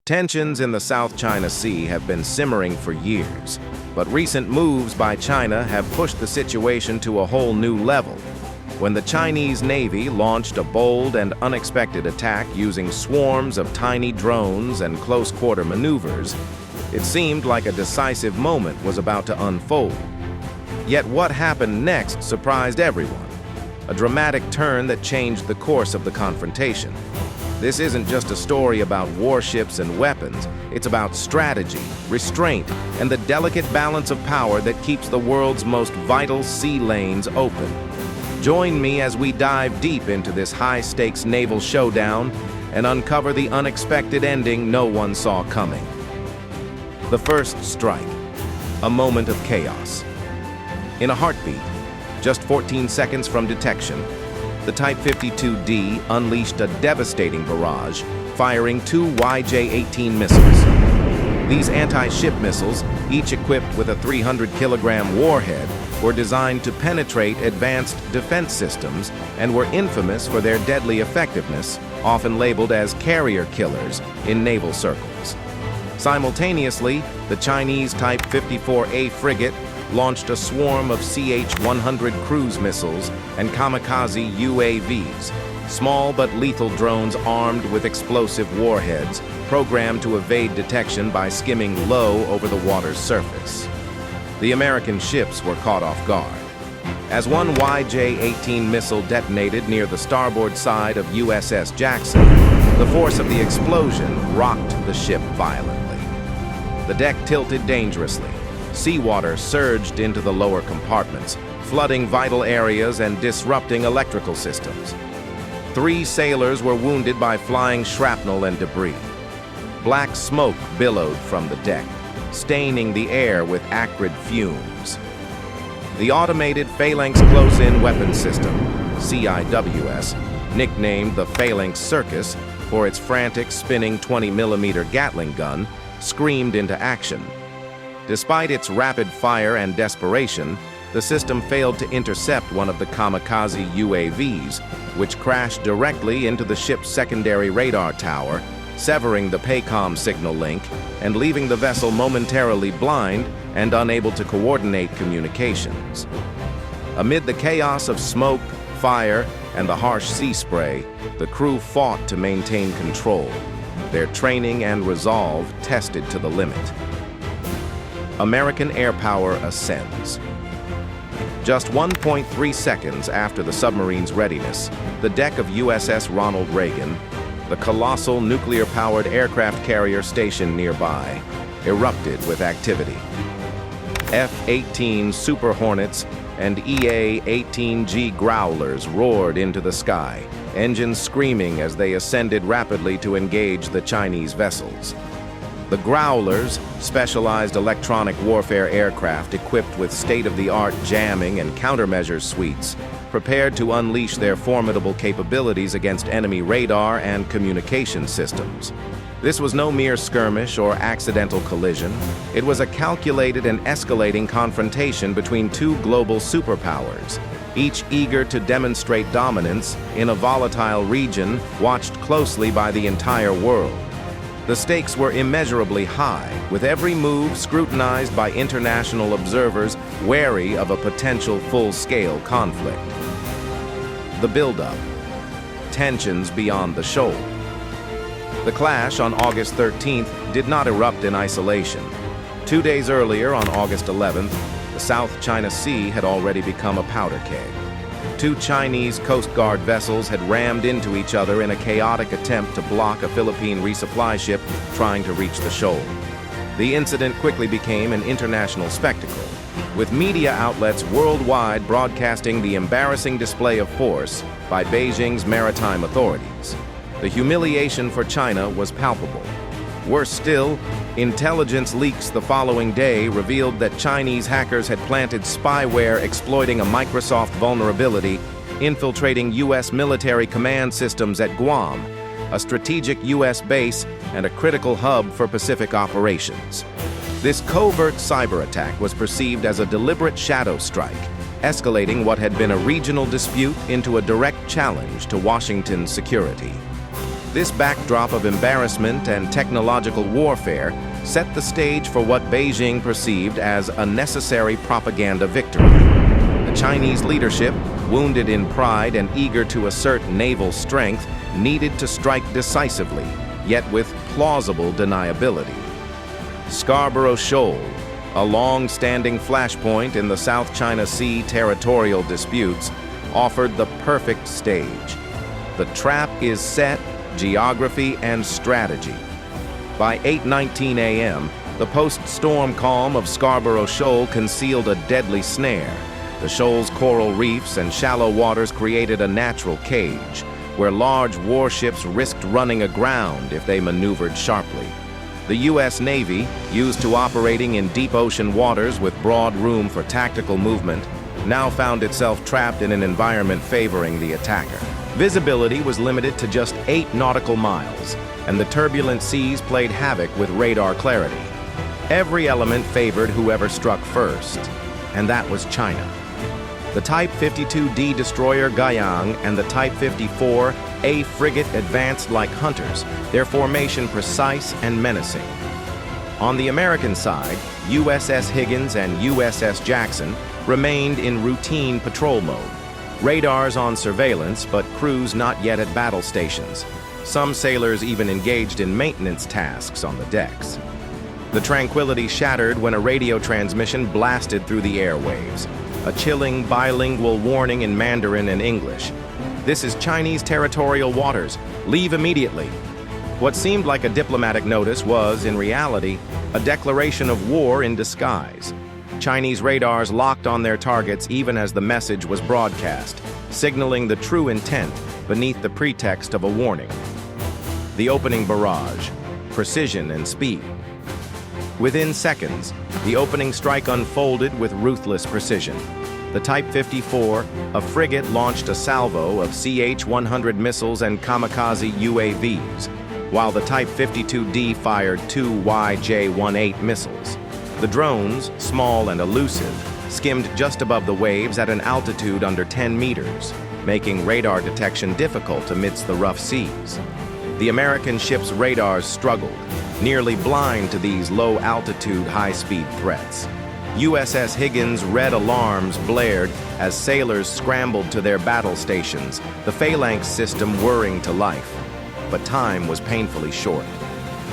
Tensions in the South China Sea have been simmering for years, but recent moves by China have pushed the situation to a whole new level. When the Chinese Navy launched a bold and unexpected attack using swarms of tiny drones and close-quarter maneuvers, it seemed like a decisive moment was about to unfold. Yet what happened next surprised everyone, a dramatic turn that changed the course of the confrontation. This isn't just a story about warships and weapons, it's about strategy, restraint, and the delicate balance of power that keeps the world's most vital sea lanes open. Join me as we dive deep into this high-stakes naval showdown and uncover the unexpected ending no one saw coming. The first strike, a moment of chaos. In a heartbeat, just 14 seconds from detection, the Type 52D unleashed a devastating barrage, firing 2 YJ-18 missiles. These anti-ship missiles, each equipped with a 300-kilogram warhead, were designed to penetrate advanced defense systems and were infamous for their deadly effectiveness, often labeled as carrier killers in naval circles. Simultaneously, the Chinese Type 54A frigate launched a swarm of CH-100 cruise missiles and kamikaze UAVs, small but lethal drones armed with explosive warheads, programmed to evade detection by skimming low over the water's surface. The American ships were caught off guard. As one YJ-18 missile detonated near the starboard side of USS Jackson, the force of the explosion rocked the ship violently. The deck tilted dangerously. Seawater surged into the lower compartments, flooding vital areas and disrupting electrical systems. 3 sailors were wounded by flying shrapnel and debris. Black smoke billowed from the deck, staining the air with acrid fumes. The automated Phalanx close-in weapon system, CIWS, nicknamed the Phalanx Circus for its frantic spinning 20mm Gatling gun, screamed into action. Despite its rapid fire and desperation, the system failed to intercept one of the kamikaze UAVs, which crashed directly into the ship's secondary radar tower, severing the PACOM signal link and leaving the vessel momentarily blind and unable to coordinate communications. Amid the chaos of smoke, fire, and the harsh sea spray, the crew fought to maintain control, their training and resolve tested to the limit. American air power ascends. Just 1.3 seconds after the submarine's readiness, the deck of USS Ronald Reagan, the colossal nuclear-powered aircraft carrier stationed nearby, erupted with activity. F-18 Super Hornets and EA-18G Growlers roared into the sky, engines screaming as they ascended rapidly to engage the Chinese vessels. The Growlers, specialized electronic warfare aircraft equipped with state-of-the-art jamming and countermeasures suites, prepared to unleash their formidable capabilities against enemy radar and communication systems. This was no mere skirmish or accidental collision. It was a calculated and escalating confrontation between 2 global superpowers, each eager to demonstrate dominance in a volatile region watched closely by the entire world. The stakes were immeasurably high, with every move scrutinized by international observers wary of a potential full-scale conflict. The buildup. Tensions beyond the shoal. The clash on August 13th did not erupt in isolation. 2 days earlier, on August 11th, the South China Sea had already become a powder keg. 2 Chinese Coast Guard vessels had rammed into each other in a chaotic attempt to block a Philippine resupply ship trying to reach the shoal. The incident quickly became an international spectacle, with media outlets worldwide broadcasting the embarrassing display of force by Beijing's maritime authorities. The humiliation for China was palpable. Worse still, intelligence leaks the following day revealed that Chinese hackers had planted spyware exploiting a Microsoft vulnerability, infiltrating U.S. military command systems at Guam, a strategic U.S. base and a critical hub for Pacific operations. This covert cyber attack was perceived as a deliberate shadow strike, escalating what had been a regional dispute into a direct challenge to Washington's security. This backdrop of embarrassment and technological warfare set the stage for what Beijing perceived as a necessary propaganda victory. The Chinese leadership, wounded in pride and eager to assert naval strength, needed to strike decisively, yet with plausible deniability. Scarborough Shoal, a long-standing flashpoint in the South China Sea territorial disputes, offered the perfect stage. The trap is set, geography and strategy. By 8:19 a.m., the post-storm calm of Scarborough Shoal concealed a deadly snare. The shoal's coral reefs and shallow waters created a natural cage, where large warships risked running aground if they maneuvered sharply. The U.S. Navy, used to operating in deep ocean waters with broad room for tactical movement, now found itself trapped in an environment favoring the attacker. Visibility was limited to just 8 nautical miles, and the turbulent seas played havoc with radar clarity. Every element favored whoever struck first, and that was China. The Type 52D destroyer Guiyang and the Type 54A frigate advanced like hunters, their formation precise and menacing. On the American side, USS Higgins and USS Jackson remained in routine patrol mode. Radars on surveillance, but crews not yet at battle stations. Some sailors even engaged in maintenance tasks on the decks. The tranquility shattered when a radio transmission blasted through the airwaves. A chilling bilingual warning in Mandarin and English. "This is Chinese territorial waters. Leave immediately." What seemed like a diplomatic notice was, in reality, a declaration of war in disguise. Chinese radars locked on their targets even as the message was broadcast, signaling the true intent beneath the pretext of a warning. The opening barrage, precision and speed. Within seconds, the opening strike unfolded with ruthless precision. The Type 54, a frigate, launched a salvo of CH-100 missiles and kamikaze UAVs, while the Type 52D fired 2 YJ-18 missiles. The drones, small and elusive, skimmed just above the waves at an altitude under 10 meters, making radar detection difficult amidst the rough seas. The American ship's radars struggled, nearly blind to these low-altitude, high-speed threats. USS Higgins' red alarms blared as sailors scrambled to their battle stations, the Phalanx system whirring to life. But time was painfully short.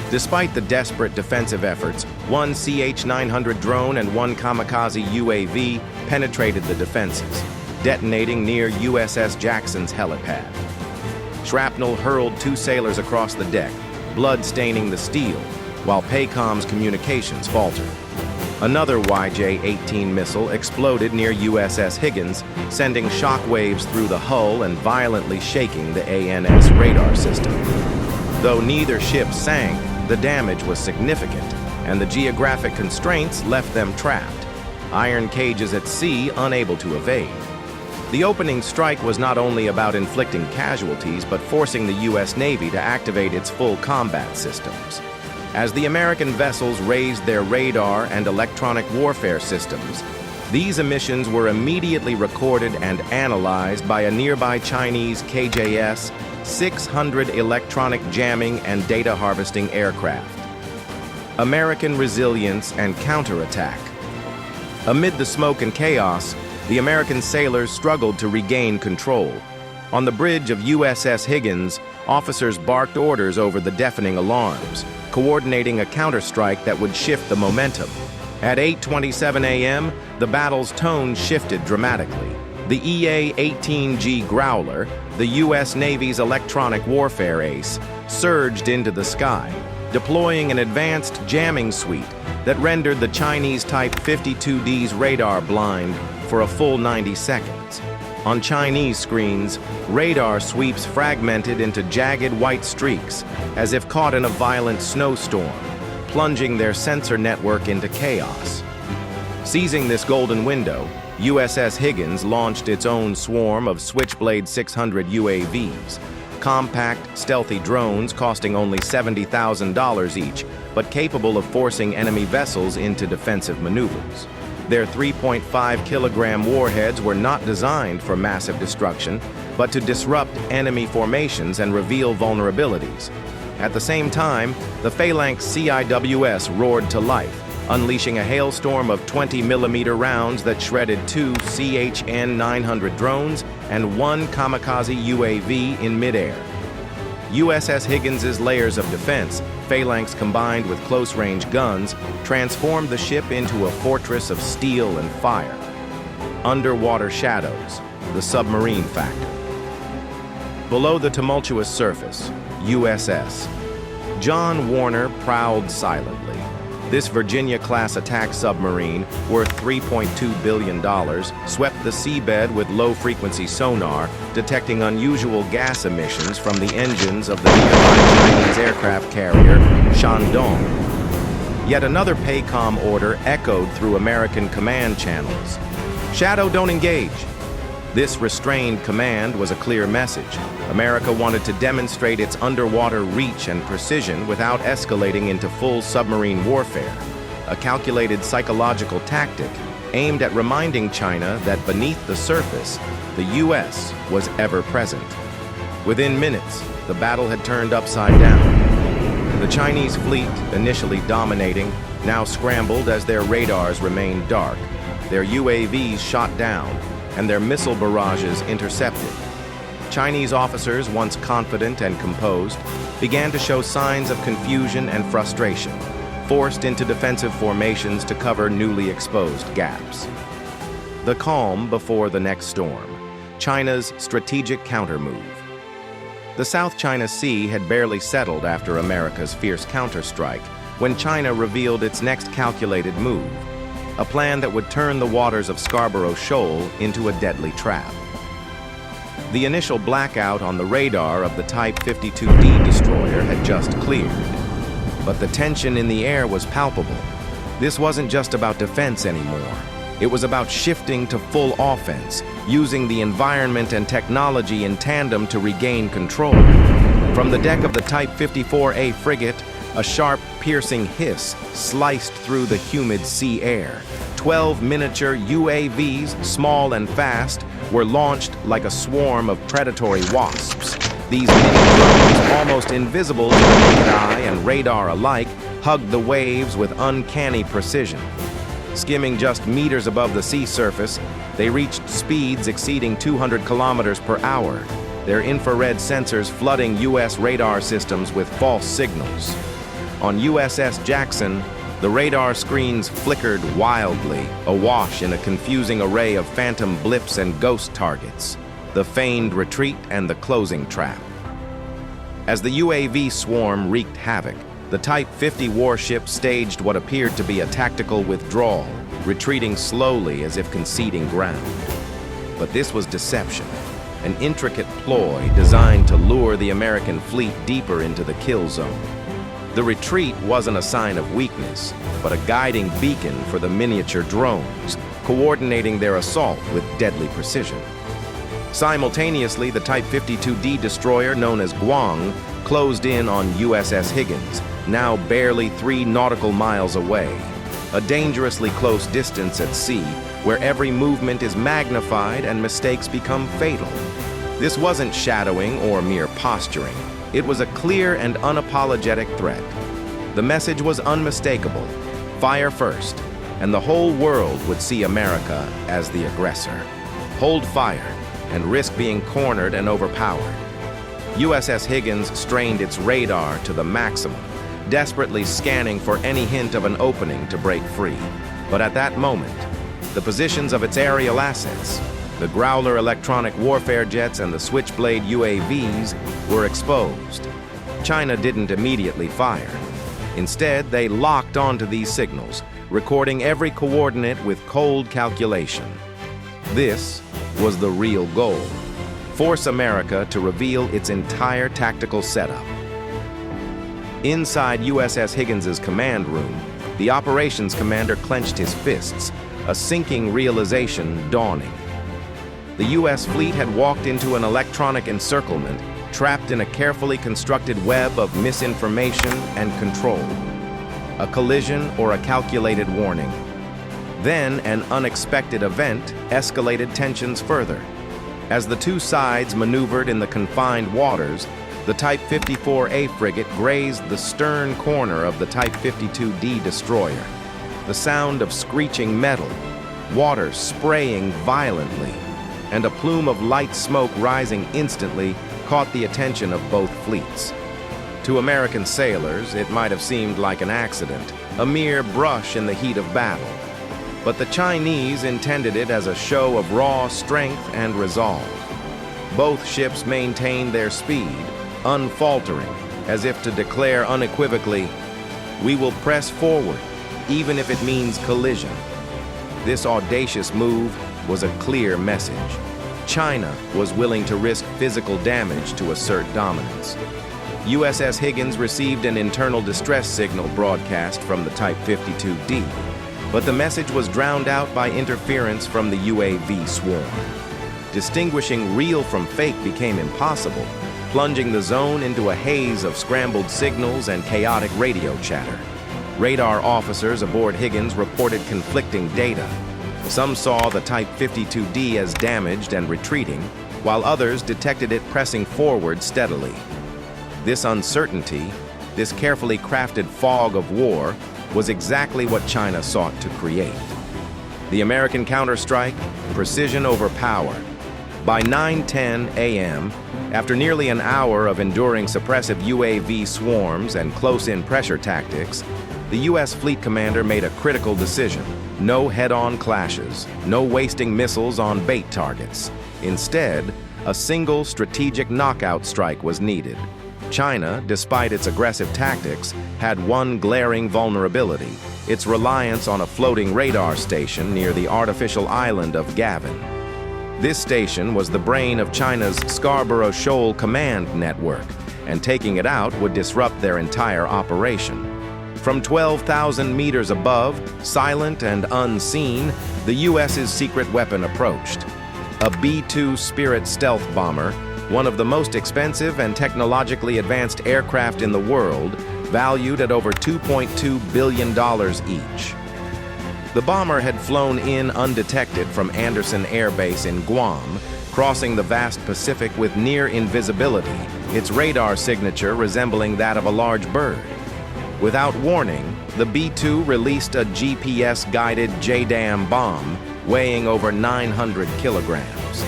Despite the desperate defensive efforts, 1 CH-900 drone and 1 kamikaze UAV penetrated the defenses, detonating near USS Jackson's helipad. Shrapnel hurled 2 sailors across the deck, blood staining the steel, while PACOM's communications faltered. Another YJ-18 missile exploded near USS Higgins, sending shockwaves through the hull and violently shaking the ANS radar system. Though neither ship sank, the damage was significant, and the geographic constraints left them trapped, iron cages at sea unable to evade. The opening strike was not only about inflicting casualties, but forcing the U.S. Navy to activate its full combat systems. As the American vessels raised their radar and electronic warfare systems, these emissions were immediately recorded and analyzed by a nearby Chinese KJS-600 electronic jamming and data harvesting aircraft. American resilience and counterattack. Amid the smoke and chaos, the American sailors struggled to regain control. On the bridge of USS Higgins, officers barked orders over the deafening alarms, coordinating a counterstrike that would shift the momentum. At 8:27 a.m., the battle's tone shifted dramatically. The EA-18G Growler, the U.S. Navy's electronic warfare ace, surged into the sky, deploying an advanced jamming suite that rendered the Chinese Type 52D's radar blind for a full 90 seconds. On Chinese screens, radar sweeps fragmented into jagged white streaks, as if caught in a violent snowstorm, plunging their sensor network into chaos. Seizing this golden window, USS Higgins launched its own swarm of Switchblade 600 UAVs, compact, stealthy drones costing only $70,000 each, but capable of forcing enemy vessels into defensive maneuvers. Their 3.5-kilogram warheads were not designed for massive destruction, but to disrupt enemy formations and reveal vulnerabilities. At the same time, the Phalanx CIWS roared to life, unleashing a hailstorm of 20mm rounds that shredded 2 CHN-900 drones and 1 kamikaze UAV in midair. USS Higgins' layers of defense, Phalanx combined with close-range guns, transformed the ship into a fortress of steel and fire. Underwater shadows, the submarine factor. Below the tumultuous surface, USS John Warner prowled silently. This Virginia-class attack submarine, worth $3.2 billion, swept the seabed with low-frequency sonar, detecting unusual gas emissions from the engines of the nearby Chinese aircraft carrier, Shandong. Yet another PACOM order echoed through American command channels. "Shadow, don't engage." This restrained command was a clear message. America wanted to demonstrate its underwater reach and precision without escalating into full submarine warfare, a calculated psychological tactic aimed at reminding China that beneath the surface, the U.S. was ever present. Within minutes, the battle had turned upside down. The Chinese fleet, initially dominating, now scrambled as their radars remained dark, their UAVs shot down, and their missile barrages intercepted. Chinese officers, once confident and composed, began to show signs of confusion and frustration, forced into defensive formations to cover newly exposed gaps. The calm before the next storm, China's strategic countermove. The South China Sea had barely settled after America's fierce counterstrike when China revealed its next calculated move, a plan that would turn the waters of Scarborough Shoal into a deadly trap. The initial blackout on the radar of the Type 52D destroyer had just cleared, but the tension in the air was palpable. This wasn't just about defense anymore. It was about shifting to full offense, using the environment and technology in tandem to regain control. From the deck of the Type 54A frigate, a sharp, piercing hiss sliced through the humid sea air. 12 miniature UAVs, small and fast, were launched like a swarm of predatory wasps. These mini-drones, almost invisible to the naked eye and radar alike, hugged the waves with uncanny precision. Skimming just meters above the sea surface, they reached speeds exceeding 200 kilometers per hour, their infrared sensors flooding U.S. radar systems with false signals. On USS Jackson, the radar screens flickered wildly, awash in a confusing array of phantom blips and ghost targets, the feigned retreat and the closing trap. As the UAV swarm wreaked havoc, the Type 50 warship staged what appeared to be a tactical withdrawal, retreating slowly as if conceding ground. But this was deception, an intricate ploy designed to lure the American fleet deeper into the kill zone. The retreat wasn't a sign of weakness, but a guiding beacon for the miniature drones, coordinating their assault with deadly precision. Simultaneously, the Type 52D destroyer known as Guiyang closed in on USS Higgins, now barely 3 nautical miles away, a dangerously close distance at sea where every movement is magnified and mistakes become fatal. This wasn't shadowing or mere posturing. It was a clear and unapologetic threat. The message was unmistakable: fire first, and the whole world would see America as the aggressor. Hold fire and risk being cornered and overpowered. USS Higgins strained its radar to the maximum, desperately scanning for any hint of an opening to break free. But at that moment, the positions of its aerial assets, the Growler electronic warfare jets and the Switchblade UAVs, were exposed. China didn't immediately fire. Instead, they locked onto these signals, recording every coordinate with cold calculation. This was the real goal: force America to reveal its entire tactical setup. Inside USS Higgins' command room, the operations commander clenched his fists, a sinking realization dawning. The U.S. fleet had walked into an electronic encirclement, trapped in a carefully constructed web of misinformation and control. A collision or a calculated warning. Then an unexpected event escalated tensions further. As the two sides maneuvered in the confined waters, the Type 54A frigate grazed the stern corner of the Type 52D destroyer. The sound of screeching metal, water spraying violently, and a plume of light smoke rising instantly caught the attention of both fleets. To American sailors, it might have seemed like an accident, a mere brush in the heat of battle. But the Chinese intended it as a show of raw strength and resolve. Both ships maintained their speed, unfaltering, as if to declare unequivocally, "We will press forward, even if it means collision." This audacious move was a clear message. China was willing to risk physical damage to assert dominance. USS Higgins received an internal distress signal broadcast from the Type 52D, but the message was drowned out by interference from the UAV swarm. Distinguishing real from fake became impossible, plunging the zone into a haze of scrambled signals and chaotic radio chatter. Radar officers aboard Higgins reported conflicting data. Some saw the Type 52D as damaged and retreating, while others detected it pressing forward steadily. This uncertainty, this carefully crafted fog of war, was exactly what China sought to create. The American counterstrike, precision over power. By 9:10 a.m., after nearly an hour of enduring suppressive UAV swarms and close-in pressure tactics, the U.S. fleet commander made a critical decision. No head-on clashes, no wasting missiles on bait targets. Instead, a single strategic knockout strike was needed. China, despite its aggressive tactics, had one glaring vulnerability: its reliance on a floating radar station near the artificial island of Guiyang. This station was the brain of China's Scarborough Shoal command network, and taking it out would disrupt their entire operation. From 12,000 meters above, silent and unseen, the U.S.'s secret weapon approached. A B-2 Spirit stealth bomber, one of the most expensive and technologically advanced aircraft in the world, valued at over $2.2 billion each. The bomber had flown in undetected from Andersen Air Base in Guam, crossing the vast Pacific with near invisibility, its radar signature resembling that of a large bird. Without warning, the B-2 released a GPS-guided JDAM bomb weighing over 900 kilograms.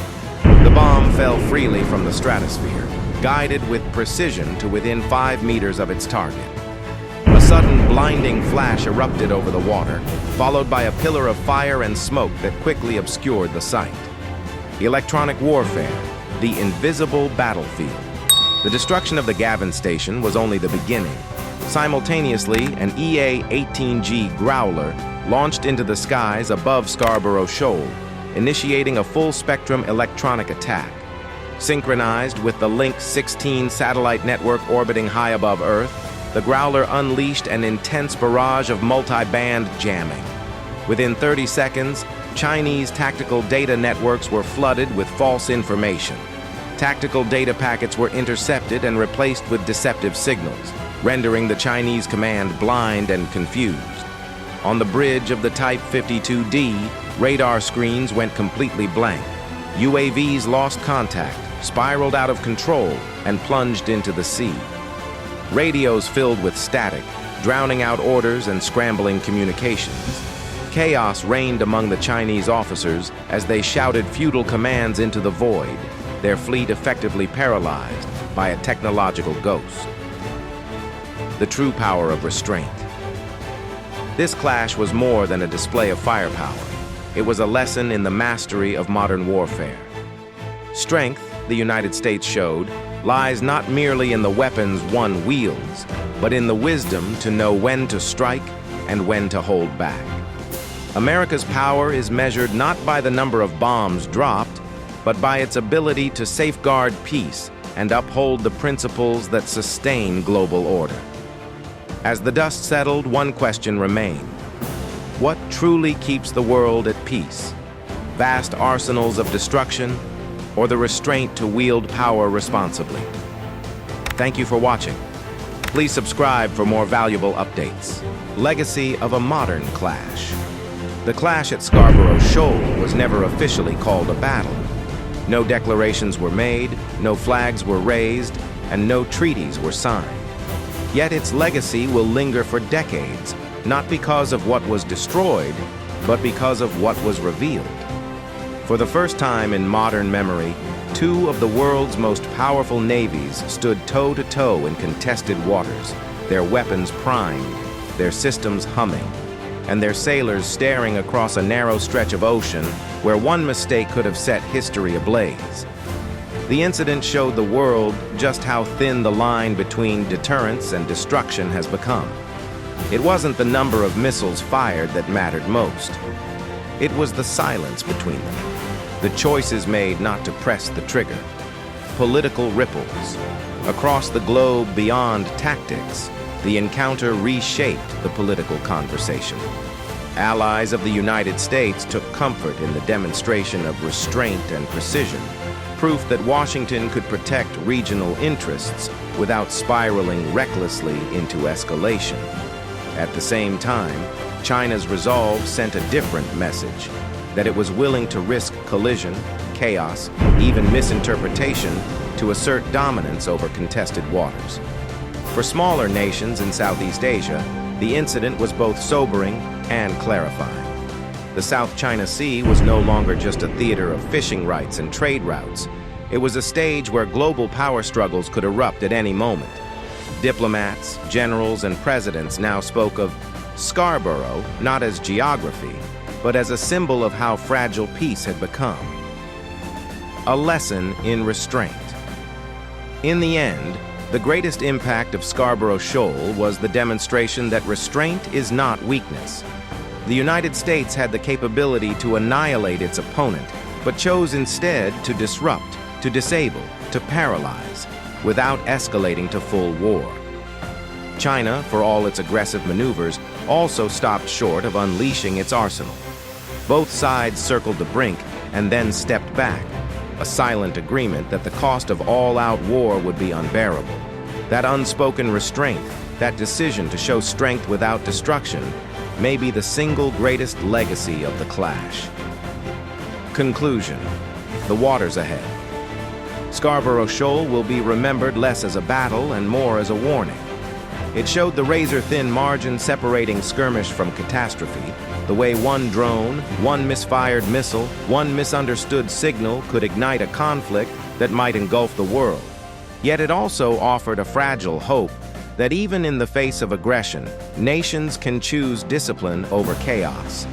The bomb fell freely from the stratosphere, guided with precision to within 5 meters of its target. A sudden blinding flash erupted over the water, followed by a pillar of fire and smoke that quickly obscured the sight. Electronic warfare, the invisible battlefield. The destruction of the Guiyang station was only the beginning. Simultaneously, an EA-18G Growler launched into the skies above Scarborough Shoal, initiating a full-spectrum electronic attack. Synchronized with the Link 16 satellite network orbiting high above Earth, the Growler unleashed an intense barrage of multi-band jamming. Within 30 seconds, Chinese tactical data networks were flooded with false information. Tactical data packets were intercepted and replaced with deceptive signals, rendering the Chinese command blind and confused. On the bridge of the Type 52D, radar screens went completely blank. UAVs lost contact, spiraled out of control, and plunged into the sea. Radios filled with static, drowning out orders and scrambling communications. Chaos reigned among the Chinese officers as they shouted futile commands into the void, their fleet effectively paralyzed by a technological ghost. The true power of restraint. This clash was more than a display of firepower. It was a lesson in the mastery of modern warfare. Strength, the United States showed, lies not merely in the weapons one wields, but in the wisdom to know when to strike and when to hold back. America's power is measured not by the number of bombs dropped, but by its ability to safeguard peace and uphold the principles that sustain global order. As the dust settled, one question remained. What truly keeps the world at peace? Vast arsenals of destruction, or the restraint to wield power responsibly? Thank you for watching. Please subscribe for more valuable updates. Legacy of a modern clash. The clash at Scarborough Shoal was never officially called a battle. No declarations were made, no flags were raised, and no treaties were signed. Yet its legacy will linger for decades, not because of what was destroyed, but because of what was revealed. For the first time in modern memory, two of the world's most powerful navies stood toe-to-toe in contested waters, their weapons primed, their systems humming, and their sailors staring across a narrow stretch of ocean where one mistake could have set history ablaze. The incident showed the world just how thin the line between deterrence and destruction has become. It wasn't the number of missiles fired that mattered most. It was the silence between them, the choices made not to press the trigger, political ripples. Across the globe beyond tactics, the encounter reshaped the political conversation. Allies of the United States took comfort in the demonstration of restraint and precision, proof that Washington could protect regional interests without spiraling recklessly into escalation. At the same time, China's resolve sent a different message, that it was willing to risk collision, chaos, even misinterpretation to assert dominance over contested waters. For smaller nations in Southeast Asia, the incident was both sobering and clarifying. The South China Sea was no longer just a theater of fishing rights and trade routes. It was a stage where global power struggles could erupt at any moment. Diplomats, generals, and presidents now spoke of Scarborough not as geography, but as a symbol of how fragile peace had become. A lesson in restraint. In the end, the greatest impact of Scarborough Shoal was the demonstration that restraint is not weakness. The United States had the capability to annihilate its opponent, but chose instead to disrupt, to disable, to paralyze, without escalating to full war. China, for all its aggressive maneuvers, also stopped short of unleashing its arsenal. Both sides circled the brink and then stepped back, a silent agreement that the cost of all-out war would be unbearable. That unspoken restraint, that decision to show strength without destruction, may be the single greatest legacy of the clash. Conclusion. The waters ahead. Scarborough Shoal will be remembered less as a battle and more as a warning. It showed the razor-thin margin separating skirmish from catastrophe, the way one drone, one misfired missile, one misunderstood signal could ignite a conflict that might engulf the world. Yet it also offered a fragile hope that even in the face of aggression, nations can choose discipline over chaos.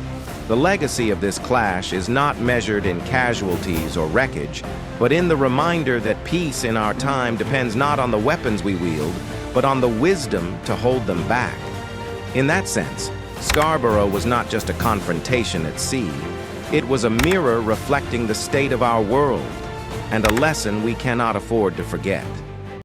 The legacy of this clash is not measured in casualties or wreckage, but in the reminder that peace in our time depends not on the weapons we wield, but on the wisdom to hold them back. In that sense, Scarborough was not just a confrontation at sea. It was a mirror reflecting the state of our world, and a lesson we cannot afford to forget.